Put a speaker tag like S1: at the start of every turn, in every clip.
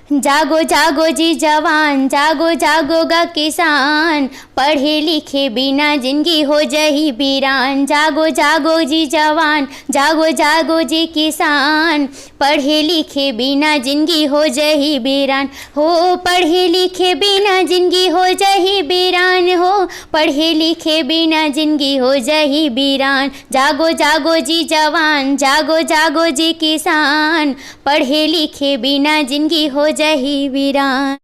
S1: जागो जागो जी जवान, जागो जागो गा किसान, पढ़े लिखे बिना जिंदगी हो जही वीरान। जागो जागो जी जवान, जागो जागो जी किसान, पढ़े लिखे बिना जिंदगी हो जही वीरान। हो पढ़े लिखे बिना जिंदगी हो जही वीरान, हो पढ़े लिखे बिना जिंदगी हो जही वीरान। जागो जागो जी जवान, जागो जागो जी किसान, पढ़े लिखे बिना जिंदगी हो जही वीरान।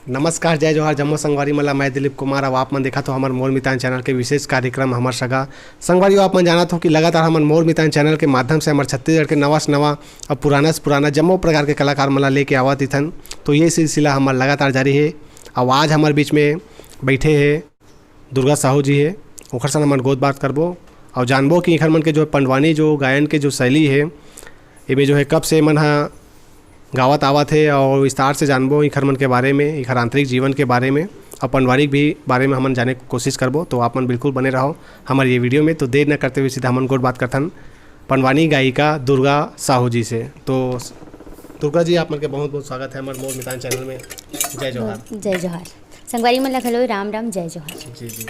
S2: नमस्कार, जय जोहार, जम्मो संगवारी मला मैं दिलीप कुमार। अब आप मन देखा तो हमारे मोर मितान चैनल के विशेष कार्यक्रम हमार सगा संगवारी। आप मन जाना हो कि लगातार हमारे मोर मितान चैनल के माध्यम से हमारे छत्तीसगढ़ के नवा से नवा और पुराना से पुराना जम्मो प्रकार के कलाकार मला लेके आवत इथन। तो ये सिलसिला हमारा लगातार जारी है। और आज हमारे बीच में बैठे है दुर्गा साहू जी है, ओखर सन हमारे गोद बात करबो और जानबो कि इखर मन के जो पंडवानी जो गायन के जो शैली है ये जो है कब से मन हा गावत आवत है और विस्तार से जानबो इखर मन के बारे में, इखर आंतरिक जीवन के बारे में और पंडवानी भी बारे में हमन जाने की कोशिश करबो। तो आप मन बिल्कुल बने रहो हमारे ये वीडियो में। तो देर न करते हुए सीधा हमन गोड बात करथन पंडवानी गायिका दुर्गा साहू जी से। तो दुर्गा जी, आप मन के बहुत बहुत स्वागत है हमारे मोर मितान चैनल में। जय जोहार।
S1: जय जोहार। संगवारी मन लखलो राम राम, जय जोहार।
S2: जी जी।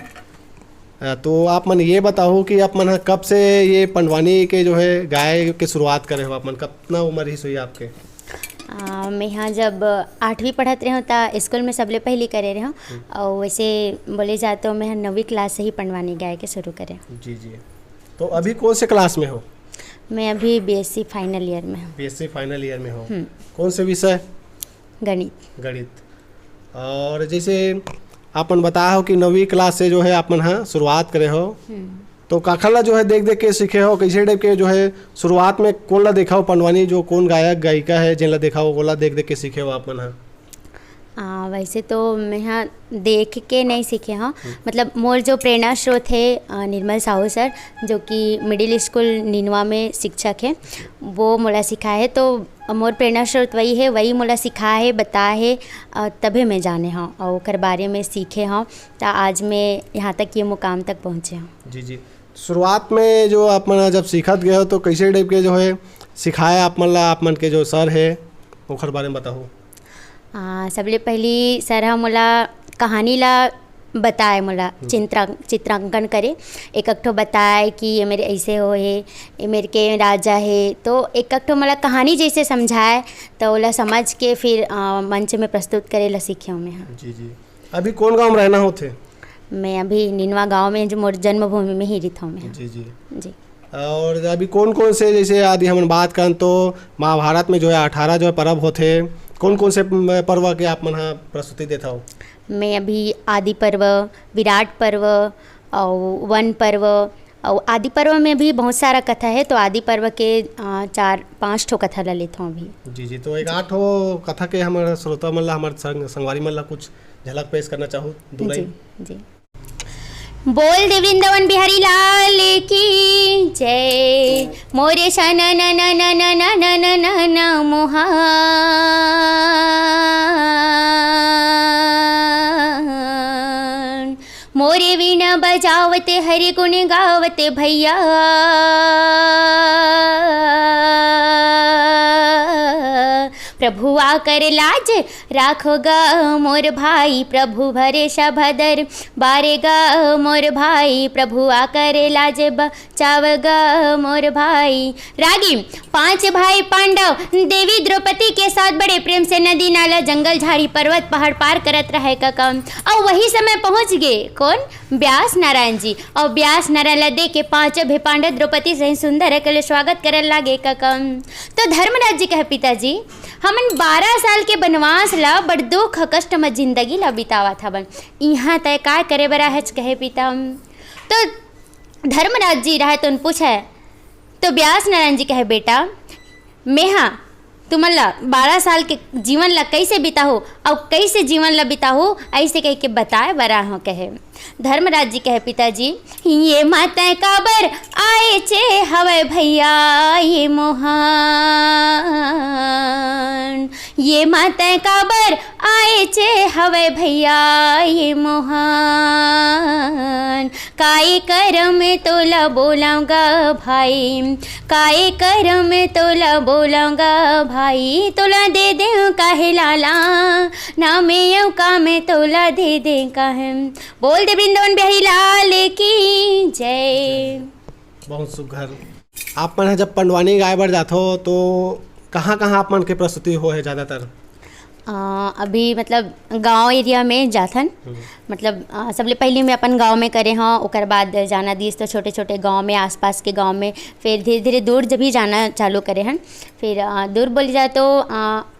S2: तो आप मन ये बताओ कि आप मन कब से ये पंडवानी के जो है गाय के शुरुआत करे हो? आप मन कितना उम्र ही हुई आपके?
S1: मैं यहाँ जब 8वीं पढ़त रही हूँ तो स्कूल में सबले पहली करे रही हूँ और वैसे बोले जाए तो मैं 9वीं क्लास से ही पंडवानी गाय के शुरू करे।
S2: जी जी। तो अभी कौन से क्लास में हो?
S1: मैं अभी बीएससी फाइनल ईयर में हूँ।
S2: बीएससी फाइनल ईयर में हो। कौन से विषय?
S1: गणित।
S2: गणित। और जैसे आपन बताया हो कि 9वीं क्लास से जो है आप मन हाँ शुरुआत करे हो, तो काखला जो है देख देख के सीखे हो? कैसे टाइप के जो है शुरुआत में कौन ला देखा हो पंडवानी, जो कौन गायक गायिका है जिन ला देखा हो वो ला देख देख के सीखे हो आप मन हाँ?
S1: वैसे तो मैं यहाँ देख के नहीं सीखे हाँ, मतलब मोर जो प्रेरणा स्रोत है निर्मल साहू सर, जो कि मिडिल स्कूल निनवा में शिक्षक है, वो मोला सिखाए है। तो मोर प्रेरणा स्रोत वही है, वही मोला सिखा है, बता है, तभी मैं जाने हाँ और ओकर बारे में सीखे हाँ। तो आज मैं यहाँ तक ये मुकाम तक पहुँचे हाँ।
S2: जी जी। शुरुआत में जो आप मन जब सीखत गए हो तो कैसे टाइप के जो है सिखाया आप मन ला? आप मन के जो सर है ओखर बारे में बताओ।
S1: सबले पहली सर हा मोला कहानी ला बताए, मोला चित्रांकन करे, एक ठो बताए कि ये मेरे ऐसे हो है, ये मेरे के राजा है। तो एक ठो मोला कहानी जैसे समझाए तो ओला समझ के फिर मंच में प्रस्तुत करे ला सीखे मैं हाँ।
S2: जी जी। अभी कौन गाँव में रहना होते?
S1: मैं अभी निनवा गांव में, जो मोर जन्मभूमि में ही रहता हूँ मैं।
S2: जी जी
S1: जी।
S2: और अभी कौन कौन से, जैसे आदि हम बात करें तो महाभारत में जो है 18 जो है पर्व होते, कौन कौन से पर्व के आप मन हाँ प्रस्तुति देता हो?
S1: मैं अभी आदि पर्व, विराट पर्व और वन पर्व और आदि पर्व में भी बहुत सारा कथा है, तो आदि पर्व के 4-5 ठो कथा ला लेता हूँ अभी।
S2: जी जी। तो एक 8 कथा के हमारे श्रोता मन ला, हमारे संगवारी मन ला कुछ झलक पेश करना चाहूँ?
S1: जी जी। बोल दे वृंदावन बिहारी लाल की जय, मोरे शन न न न न न न न न न मोहा, मोरे वीणा बजावते हरि गुण गावते भैया, प्रभु आकर लाज राखोगा मोर भाई, प्रभु भरेशा भदर बारेगा मोर भाई, प्रभु आकर लाज बचावगा मोर भाई। रागी 5 भाई पांडव देवी द्रौपदी के साथ बड़े प्रेम से नदी नाला जंगल झाड़ी पर्वत पहाड़ पार करत रहे का काम। और वही समय पहुंच गए कौन? व्यास नारायण जी। और व्यास नारायण ला दे के 5 भे पांडव द्रौपदी से सुंदर के स्वागत करने लागे का काम। तो धर्मराज जी कहे, पिताजी हमन 12 साल के बनवास ला बड़ दुख कष्ट में जिंदगी ला बितावा था बन, यहाँ तय का करे बरा है कहे पिता। तो धर्मराज जी रहे तो पूछे, तो व्यास नारायण जी कहे, बेटा मैं हाँ तुमन ला 12 साल के जीवन ला कैसे बिता हो और कैसे जीवन ला बिताहूँ ऐसे कह के बताए बरा हो कहे। धर्मराज जी कहे पिताजी ये माता काबर आए चे हवे भैया ये मोहन, ये माता काबर आए चे हवे भैया ये मोहन, काये कर में तोला बोलाऊंगा भाई, काये कर में तोला बोलाऊंगा भाई, तोला दे दे काहे लाला ना मैं का में तोला दे दे काहे। बोल दे वृंदावन बिहारी लाल की जय।
S2: बहुत सुघर। आप मन जब पंडवानी गाय बर जाथो तो कहाँ कहाँ आप मन के प्रस्तुति हो है ज़्यादातर?
S1: अभी मतलब गांव एरिया में जाथन, मतलब सबले पहले मैं अपन गांव में करे हाँ, ओकर बाद जाना दिस तो छोटे छोटे गांव में, आसपास के गांव में, फिर धीरे धीरे दूर जब भी जाना चालू करे हन। फिर दूर बोली जाए तो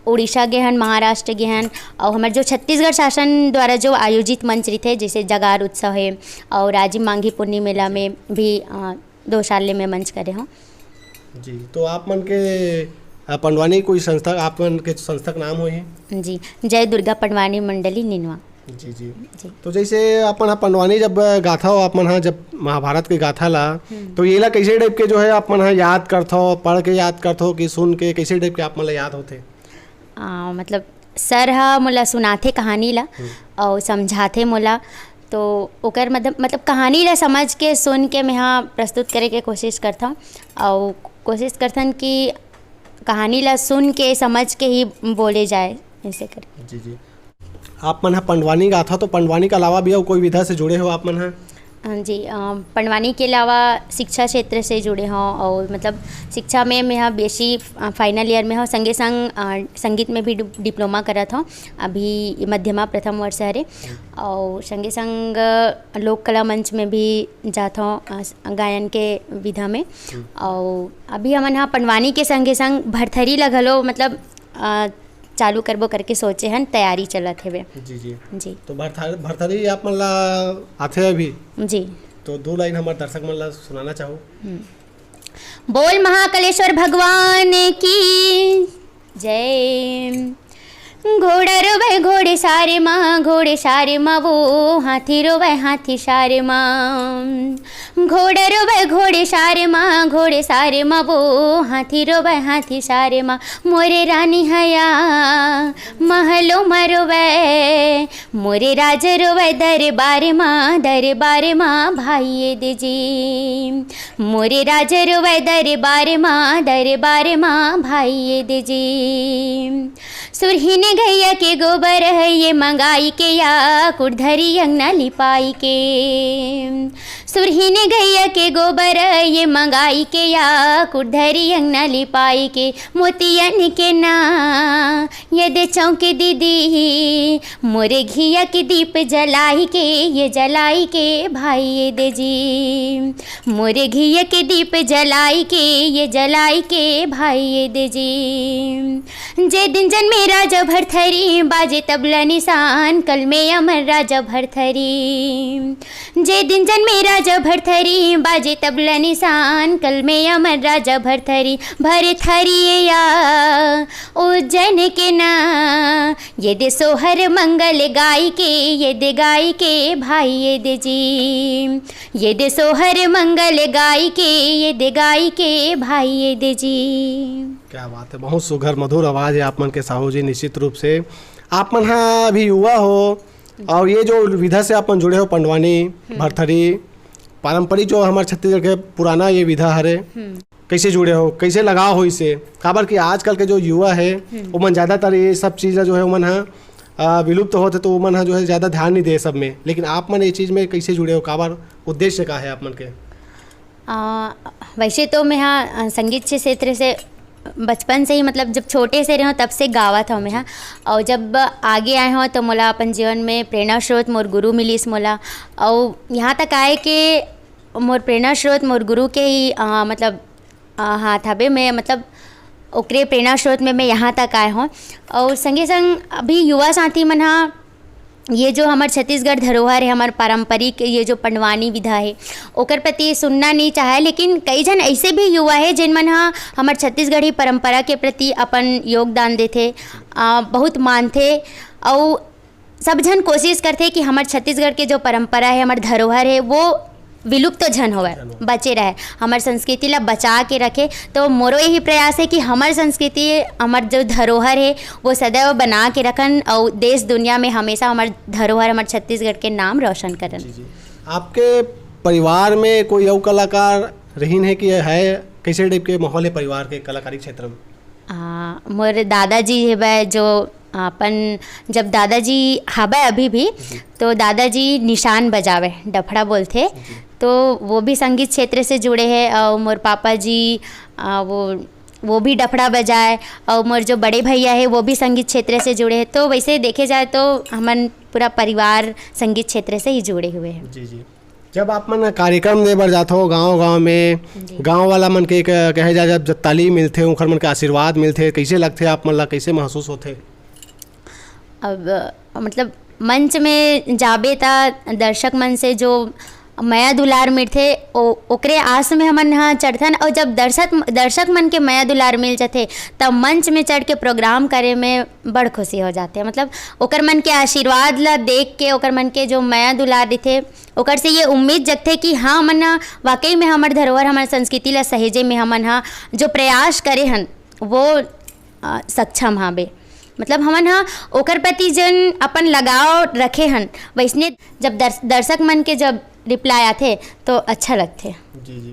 S1: उड़ीसा गए हन, महाराष्ट्र गए हन, और हमारे जो छत्तीसगढ़ शासन द्वारा जो आयोजित मंच थे जैसे जगार उत्सव है और राजीव मांगी पुण्य मेला में भी 2 साल में मंच करे हूँ
S2: जी। तो आप मन के पंडवानी कोई संस्था, आप मन के संस्था का नाम हो है?
S1: जी, जय दुर्गा पंडवानी मंडली निनवा।
S2: जी जी जी। तो जैसे अपन पंडवानी जब गाथा हो, आप मन जब महाभारत के गाथा ला तो ये ला कैसे टाइप के जो है आप मन याद करथो, पढ़ के याद करथो कि सुन के कैसे टाइप के आप मन याद होते?
S1: मतलब सर हा मोला सुनाथे कहानी ला और समझाथे मोला, तो ओकर मतलब कहानी ला समझ के सुन के मैं हाँ प्रस्तुत करे के कोशिश करता और कोशिश करथन कि कहानी ला सुन के समझ के ही बोले जाए ऐसे कर।
S2: जी जी। आप मन पंडवानी गाथा तो पंडवानी के अलावा भी और कोई विधा से जुड़े हो आप मन?
S1: जी, पंडवानी के अलावा शिक्षा क्षेत्र से जुड़े हों और मतलब शिक्षा में मैं हाँ बेसी फाइनल ईयर में हो, संगे संग संगीत में भी डिप्लोमा करा था, अभी मध्यमा प्रथम वर्ष हरे, और संगे संग लोक कला मंच में भी जाता हूँ गायन के विधा में, और अभी हमन हाँ पंडवानी के संगे संग भरथरी लगलो मतलब चालू करबो करके सोचे हन, तैयारी चलत है।
S2: जी जी
S1: जी।
S2: तो भरथरी आप मन ला आथे अभी?
S1: जी।
S2: तो 2 लाइन हमारे दर्शक मन ला सुनाना चाहो।
S1: बोल महाकालेश्वर भगवान की जय। घोड़ा रोवे घोड़े सारे माँ, घोड़े सारे माँ वो, हाथी रोवे हाथी सारे माँ, घोड़ा रोवे घोड़े सारे माँ, घोड़े सारे माँ वो, हाथी रोवे हाथी सारे माँ, मोरे रानी हया महलो मरोवे, मोरे राज रोवे दरबार माँ, दरबार माँ भाई दे जी, मोरे राज रोवे दरबार माँ, दरबार माँ भाई दे जी। सुरहीन गैया के गोबर है ये मंगाई के, या कुड़धरी अंगना लिपाई के, सुरहीन गैया के गोबर है ये मंगाई के, या कुड़धरी अंगना लिपाई के, मोतियन के ना ये दे चौके दीदी, मोरे घिया के दीप जलाई के, ये जलाई के भाई ये दे जी, मोरे घिया के दीप जलाई के, ये जलाई के भाई ये दे जी। जे दिन जन्मे राजा भरथरी, बाजे तबला निशान कल में अमर राजा भरथरी, जे दिन जन्मे राजा भरथरी, बाजे तबला निशान कल में अमर राजा भरथरी, भरथरी या उज्जैन के ना, ये दे सोहर मंगल गाय के, ये दे गाय के भाई ये दे जी, ये दे सोहर मंगल गाय के, ये दे गाय के भाई ये दे जी।
S2: क्या बात है, बहुत सुघर मधुर आवाज़ है आप मन के साहू जी। निश्चित रूप से आप मन हाँ अभी युवा हो और ये जो विधा से आप मन जुड़े हो पंडवानी भरथरी पारंपरिक जो हमारे छत्तीसगढ़ के पुराना ये विधा हरे, कैसे जुड़े हो, कैसे लगाव हो इसे? काबर कि आजकल के जो युवा है वो मन ज़्यादातर ये सब चीज़ें जो है वो मन हाँ विलुप्त होते तो वो मन हाँ जो है ज़्यादा ध्यान नहीं दे सब में, लेकिन आप मन ये चीज़ में कैसे जुड़े हो, काबर उद्देश्य का है आप मन के?
S1: वैसे तो मैं हाँ संगीत के क्षेत्र से बचपन से ही मतलब जब छोटे से रहो तब से गावत हूँ मैं हाँ, और जब आगे आए हो तो मोला अपन जीवन में प्रेरणा स्रोत मोर गुरु मिलीस मोला, और यहाँ तक आए कि मोर प्रेरणा स्रोत मोर गुरु के ही मतलब हाथ हबे में, मतलब ओकरे प्रेरणा स्रोत में मैं यहाँ तक आए हूँ। और संगे संग अभी युवा साथी मन हाँ ये जो हमार छत्तीसगढ़ धरोहर है, हमार पारंपरिक ये जो पंडवानी विधा है ओकर प्रति सुनना नहीं चाहे, लेकिन कई जन ऐसे भी युवा है जिन मन हाँ हमार छत्तीसगढ़ी परंपरा के प्रति अपन योगदान देते, बहुत मानते और सब जन कोशिश करते कि हमारे छत्तीसगढ़ के जो परंपरा है, हमारे धरोहर है, वो विलुप्त तो झन होवे, बचे रहे, हमारे संस्कृति ला बचा के रखे। तो मोरो यही प्रयास है कि हमारी संस्कृति, हमार जो धरोहर है वो सदैव बना के रखन और देश दुनिया में हमेशा हमारे धरोहर, हमारे छत्तीसगढ़ के नाम रोशन करन।
S2: जी। आपके परिवार में कोई और कलाकार रहीन है कि है, कैसे टाइप के माहौल है परिवार के कलाकारी क्षेत्र में?
S1: मोर दादाजी है जो अपन, जब दादाजी हबे अभी भी, तो दादाजी निशान बजावे, डफड़ा बोलते, तो वो भी संगीत क्षेत्र से जुड़े हैं। और मोर पापा जी वो भी डफड़ा बजाए, और मोर जो बड़े भैया है वो भी संगीत क्षेत्र से जुड़े हैं। तो वैसे देखे जाए तो हमारा पूरा परिवार संगीत क्षेत्र से ही जुड़े हुए हैं।
S2: जी जी। जब आप मन कार्यक्रम दे बर जाते हो गांव में, गांव वाला मन के कहे जाए जब तालीम मिलते ओखर मन के आशीर्वाद मिलते, कैसे लगते आप मन ला, कैसे महसूस होते?
S1: अब मतलब मंच में जाबे ता दर्शक मन से जो माया दुलार मिलथे ओकरे आस में हमन हाँ चढ़थन, और जब दर्शक मन के माया दुलार मिल जाते तब मंच में चढ़ के प्रोग्राम करे में बड़ खुशी हो जाते। मतलब ओकर मन के आशीर्वाद ला देख के, ओकर मन के जो माया दुलार दिथे, ओकर से ये उम्मीद जगते कि हाँ हमन वाकई में हमारे धरोहर, हमारे संस्कृति ला सहेजे में हमन हाँ जो प्रयास करे हन वो सक्षम हाबे। मतलब हमन हाँ ओकर प्रति जन अपन लगाव रखे हन, वैसने जब दर्शक मन के जब रिप्लाई आते तो अच्छा लगते।
S2: जी जी।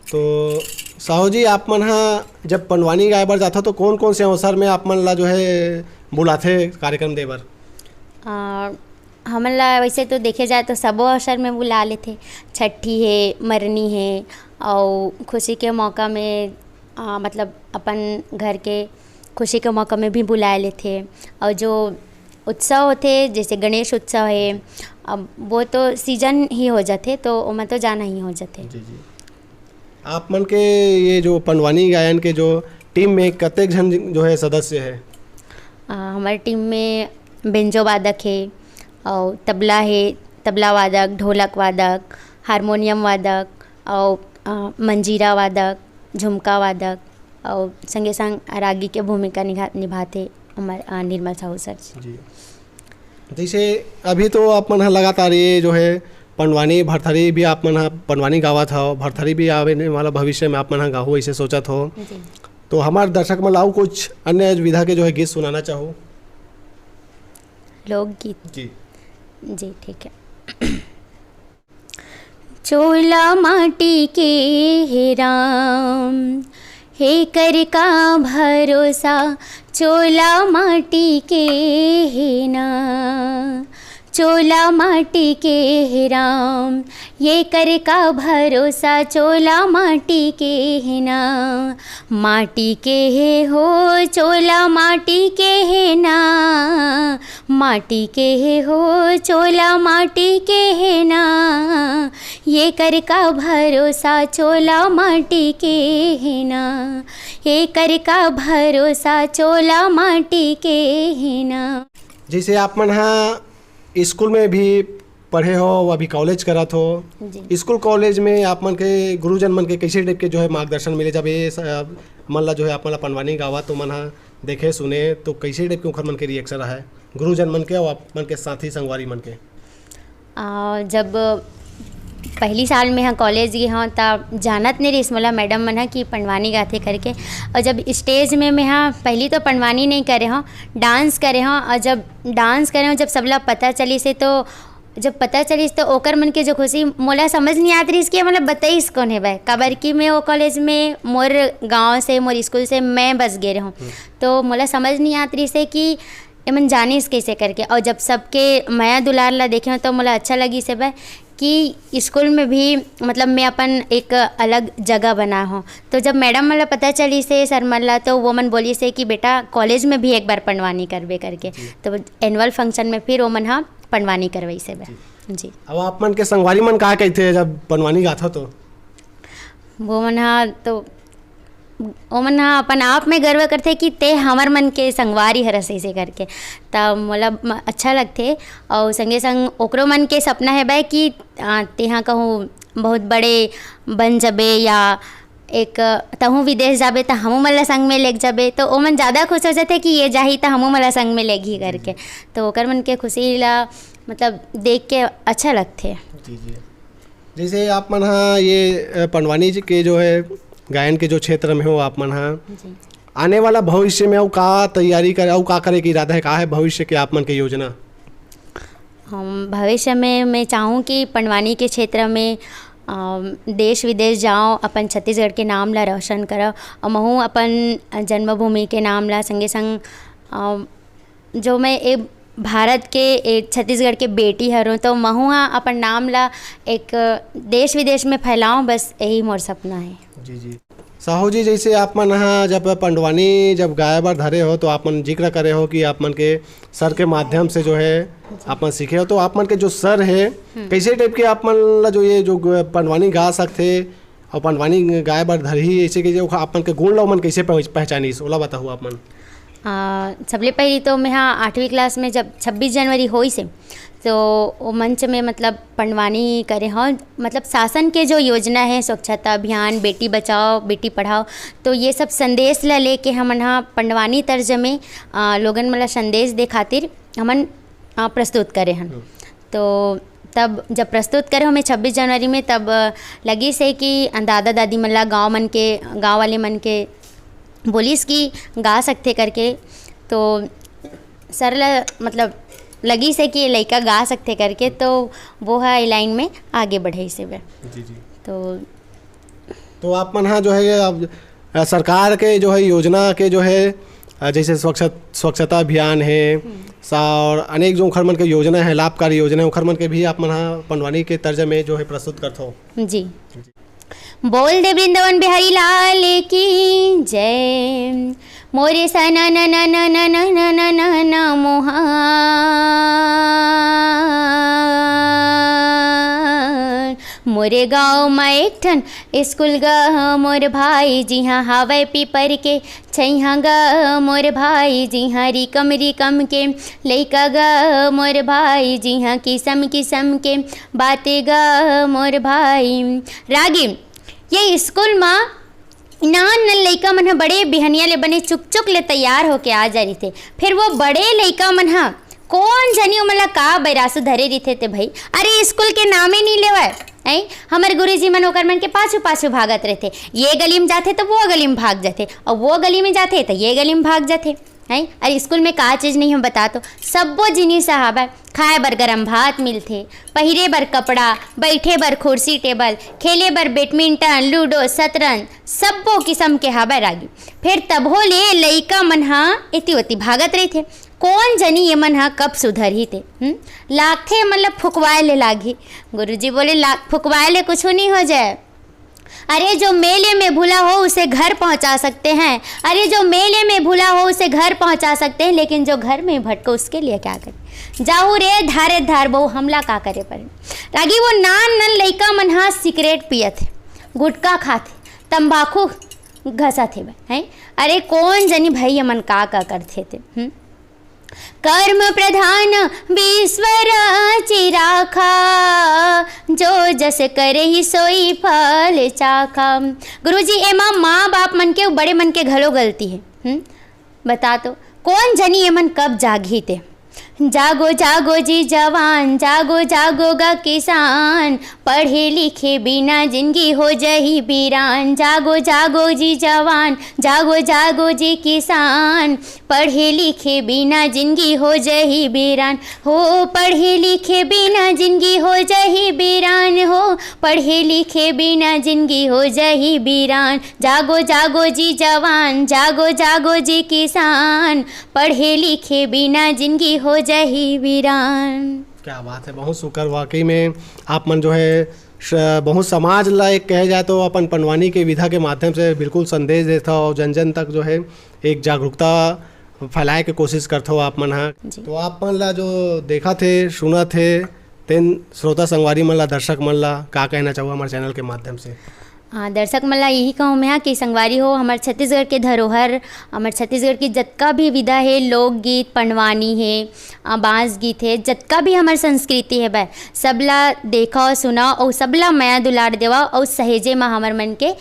S2: तो साहू जी, आप मन हाँ जब पंडवानी गाए बर जाता तो कौन कौन से अवसर में आप मन ला जो है बुलाथे कार्यक्रम दे बर?
S1: हमन ला वैसे तो देखे जाए तो सबो अवसर में बुला लेते, छठी है, मरनी है, और खुशी के मौका में मतलब अपन घर के खुशी के मौका में भी बुलाए लेते। और जो उत्सव होते जैसे गणेश उत्सव है, अब वो तो सीजन ही हो जाते, तो उमें तो जाना ही हो जाते।
S2: जी जी। आप मन के ये जो पंडवानी गायन के जो टीम में कतेक जन जो है सदस्य है?
S1: हमारी टीम में बेंजो वादक है, और तबला है, तबला वादक, ढोलक वादक, हारमोनियम वादक, और मंजीरा वादक, झुमका वादक, और संगे संग रागी के भूमिका निभाते हमारे निर्मल साहू सर
S2: जी। जैसे अभी तो आप मन लगातार ये जो है पंडवानी भरथरी भी आप मन पंडवानी गावत हो, भरथरी भी आने वाला भविष्य में आप मन गाहो ऐसे सोचत हो, तो हमारे दर्शक में लाओ कुछ अन्य विधा के जो है गीत सुनाना चाहो?
S1: लोकगीत?
S2: जी
S1: जी ठीक है। चोला माटी के हे राम, हे कर का भरोसा, चोला माटी के हे ना, चोला माटी के हे राम, ये कर का भरोसा, चोला माटी के हे ना, माटी के हे हो, चोला माटी के हे ना, माटी के हे हो, चोला माटी के हे ना, ये कर का भरोसा, चोला माटी के हे ना, ये कर का भरोसा, चोला माटी के हे ना।
S2: जैसे आप मन हाँ स्कूल में भी पढ़े हो, अभी कॉलेज करत हो, स्कूल कॉलेज में आप मन के गुरुजन मन के कैसे टाइप के जो है मार्गदर्शन मिले? जब ये मन ला जो है आप मन ला पंडवानी गावा तो मन हाँ देखे सुने तो कैसे टाइप के उखर मन के रिएक्शन रहा है गुरुजन मन के और आप मन के साथी संगवारी मन के?
S1: जब पहली साल में हाँ कॉलेज गए हाँ तब जानत नहीं रही मोला मैडम मन हाँ कि पंडवानी गाथे करके, और जब स्टेज में मैं हाँ पहली तो पंडवानी नहीं करे हाँ, डांस करे हाँ, और जब डांस करे हाँ जब सबला पता चली से, तो जब पता चली तो ओकर मन के जो खुशी मोला समझ नहीं आती इसकी, मतलब बताइस कौन है भाई काबर की मैं वो कॉलेज में मोर गाँव से मोर स्कूल से मैं बस गए हूँ, तो मोला समझ नहीं आती से कि एमन जानिस कैसे करके। और जब सबके माया दुलार ला देखे हो तो मोला अच्छा लगी से भाई कि स्कूल में भी मतलब मैं अपन एक अलग जगह बना हूँ। तो जब मैडम मला पता चली से सर मला, तो वो मन बोली से कि बेटा कॉलेज में भी एक बार पंडवानी करबे करके, तो एनुअल फंक्शन में फिर वो मन हाँ पंडवानी करवाई से जी।
S2: अब आप मन के संगवारी मन कहा कहते जब पंडवानी गाथा तो?
S1: वो मन हाँ तो वो मन हाँ अपन आप में गर्व करते कि ते हमार मन के संगवारी हरस ऐसे करके, तब मोला अच्छा लगते। और संगे संग ओकरो मन के सपना है भाई कि तेहाँ कहूँ बहुत बड़े बन जबे या एक तहूँ विदेश जाबे तो हमू मला संग में लेके जाबे, तो ओ मन ज़्यादा खुश हो जाते कि ये जाही तो हमू मला संग में लेगी करके। तो ओकर मन के खुशी ला मतलब देख के अच्छा लगते।
S2: जी जी। जैसे आप मन हाँ ये पंडवानी जी के जो है गायन के जो क्षेत्र में हो आप मन हाँ आने वाला भविष्य में का तैयारी करे और का करे के इरादा है, का है भविष्य के आप मन के योजना?
S1: हम भविष्य में मैं चाहूँ कि पंडवानी के क्षेत्र में देश विदेश जाऊँ, अपन छत्तीसगढ़ के नाम ला रोशन करो और महूँ अपन जन्मभूमि के नाम ला संगे संग जो मैं एक भारत के एक छत्तीसगढ़ के बेटी हरूँ तो महूँ अपन नाम ला एक देश विदेश में फैलाऊँ, बस यही मोर सपना है।
S2: जी जी। साहू जी, जैसे आप मन हाँ जब पंडवानी जब गाय बार धरे हो तो आप मन जिक्र करे हो कि आप मन के सर के माध्यम से जो है आप मन सीखे हो, तो आप मन के जो सर है कैसे टाइप के आप मन ला जो ये जो पंडवानी गा सकते और पंडवानी गाय बार धरी ऐसे के जो आप मन के गुण ला मन कैसे पहचानी ओला बताओ आप मन?
S1: सबले पहली तो मैं हाँ 8वीं क्लास में जब 26 जनवरी होई से तो वो मंच में मतलब पंडवानी करे हाँ, मतलब शासन के जो योजना है स्वच्छता अभियान, बेटी बचाओ बेटी पढ़ाओ, तो ये सब संदेश ला लेके हमन हाँ पंडवानी तर्ज में लोगन मला संदेश दे खातिर हमन प्रस्तुत करे हन। तो तब जब प्रस्तुत करे हमें 26 जनवरी में तब लगी से कि दादा दादी मला गाँव वाले मन के बोलिस कि गा सकते करके, तो सर ला मतलब लगी से कि ये लड़का गा सकते करके, तो वो है लाइन में आगे बढ़े से वे।
S2: जी जी।
S1: तो
S2: आप मन हाँ जो है अब सरकार के जो है योजना के जो है जैसे स्वच्छता अभियान है और अनेक जो खरमन के योजना है लाभकारी योजना है खरमन के भी आप मन हाँ पंडवानी के तर्ज में जो है प्रस्तुत करते हो।
S1: जी। बोल दे वृंदावन बिहारी लाल की जय, मोरे सना न न न न न न न न न मोहा मोरे गाँव में एक ठन स्कूल ग मोर भाई जिहाँ हावे पीपर के छैहा ग मोर भाई जिहाँ रिकम के लइका ग मोर भाई जिहाँ किसम के बातें ग मोर भाई। रागी ये स्कूल में नान लइका मन बड़े बिहनिया ले बने चुक ले तैयार होके आ जा रही थे, फिर वो बड़े लइका मन कौन जनी मतलब का बैरासु धरे रही थे भाई, अरे स्कूल के नामे नहीं लेवा है। हमारे गुरुजी मन ओकर मन के पाछू भागत रहते, ये गली में जाते तो वो गली में भाग जाते और वो गली में जाते तो ये गली में भाग जाते हैं। अरे स्कूल में का चीज़ नहीं हम बता तो सबो जिनिस है, खाए बर गरम भात मिलते, पहिरे बर कपड़ा, बैठे बर कुर्सी टेबल, खेले बर बैडमिंटन लूडो शतरंज सबो किस्म के हवा रागी। फिर तबो ले लइका मन इति उति भागत रही थे, कौन जनी ये मन कब सुधर ही थे। लागथे मतलब फुकवाए ले लागी। गुरुजी बोले फुकवाए ले कुछ नहीं हो जाए, अरे जो मेले में भूला हो उसे घर पहुंचा सकते हैं, अरे जो मेले में भूला हो उसे घर पहुंचा सकते हैं, लेकिन जो घर में भटको उसके लिए क्या करें। जाऊ रे धारे धार बहु हमला का करे पर रागी। वो नान लइका मन सिगरेट पिए थे, गुटखा खाते, तंबाकू घसा थे हैं। अरे कौन जनी भाई मन का करते थे। कर्म प्रधान विश्वर चिराखा, जो जस करे ही सोई फल चाखा। गुरुजी एमा माँ बाप मन के बड़े मन के घलो गलती है। बता तो कौन जनी ये मन कब जागी थे। जागो जागो जी जवान, जागो जागो गा किसान, पढ़े लिखे बिना जिंदगी हो जही बीरान। जागो जागो जी जवान, जागो जागो जी किसान, पढ़े लिखे बिना जिंदगी हो जही बीरान। हो पढ़े लिखे बिना जिंदगी हो जही बीरान, हो पढ़े लिखे बिना जिंदगी हो जही बीरान। जागो जागो जी जवान, जागो जागो जी किसान, पढ़े लिखे बिना जिंदगी हो जही वीरान।
S2: क्या बात है, बहुत शुक्र। वाकई में आप मन जो है बहुत समाज ला एक कहे जाए तो अपन पंडवानी के विधा के माध्यम से बिल्कुल संदेश देता हो, जन जन तक जो है एक जागरूकता फैलाए के कोशिश करते हो आप मन। हाँ तो आप मन ला जो देखा थे सुना थे तेन श्रोता संगवारी मन ला दर्शक मन ला का कहना चाहो हमारे चैनल के माध्यम से?
S1: दर्शक मला यही कहूँ मैं कि संगवारी हो हमारे छत्तीसगढ़ के धरोहर, हमारे छत्तीसगढ़ की जतका भी विधा है, लोकगीत, पंडवानी है, बांस गीत है, जतका भी हमार संस्कृति है भाई सबला देखा और सुना और सबला माया दुलार देवा और सहेजे में हमार मन के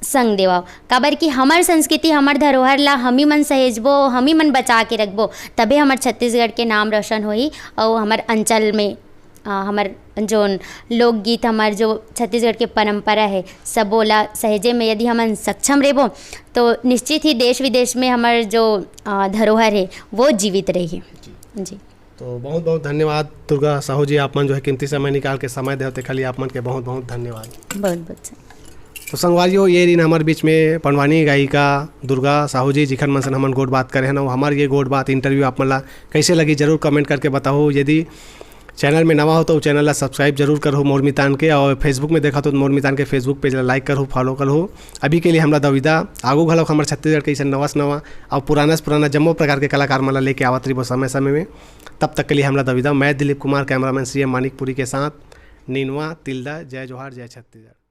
S1: संग देवा। काबर कि हमार संस्कृति हमार धरोहर ला हम ही मन सहेजबो, हम ही मन बचा के रखबो, तबे हमार छत्तीसगढ़ के नाम रोशन होई और हमार अंचल में हमार जो लोकगीत, हमार जो छत्तीसगढ़ के परंपरा है सब बोला सहेजे में यदि हम सक्षम रहेबो तो निश्चित ही देश विदेश में हमार जो धरोहर है वो जीवित रही। जी
S2: तो बहुत बहुत धन्यवाद दुर्गा साहू जी, आप मन जो है कीमती समय निकाल के समय देते खाली आप मन के बहुत बहुत धन्यवाद।
S1: बहुत बहुत।
S2: तो संगवारियों ये दिन हमारे बीच में पंडवानी गायिका दुर्गा साहू जी जिखन मन से हमन गोट बात करे हैं ना, हमारे ये गोट बात इंटरव्यू आप मन ला कैसे लगी जरूर कमेंट करके बताओ। यदि चैनल में नवा हो तो चैनल ला सब्सक्राइब जरूर करो मोर मितान के, और फेसबुक में देखा तो मोर मितान के फेसबुक पेज ला लाइक करो, फॉलो करो। अभी के लिए हमरा दविदा आगू घलोक हमारे छत्तीसगढ़ के ऐसा नवा और पुराना जम्मो प्रकार के कलाकार मला लेके आवत रही समय समय में। तब तक के लिए हमरा दविदा। मैं दिलीप कुमार, कैमरामैन CM मानिकपुरी के साथ नीनवा तिल्दा। जय जोहार, जय छत्तीसगढ़।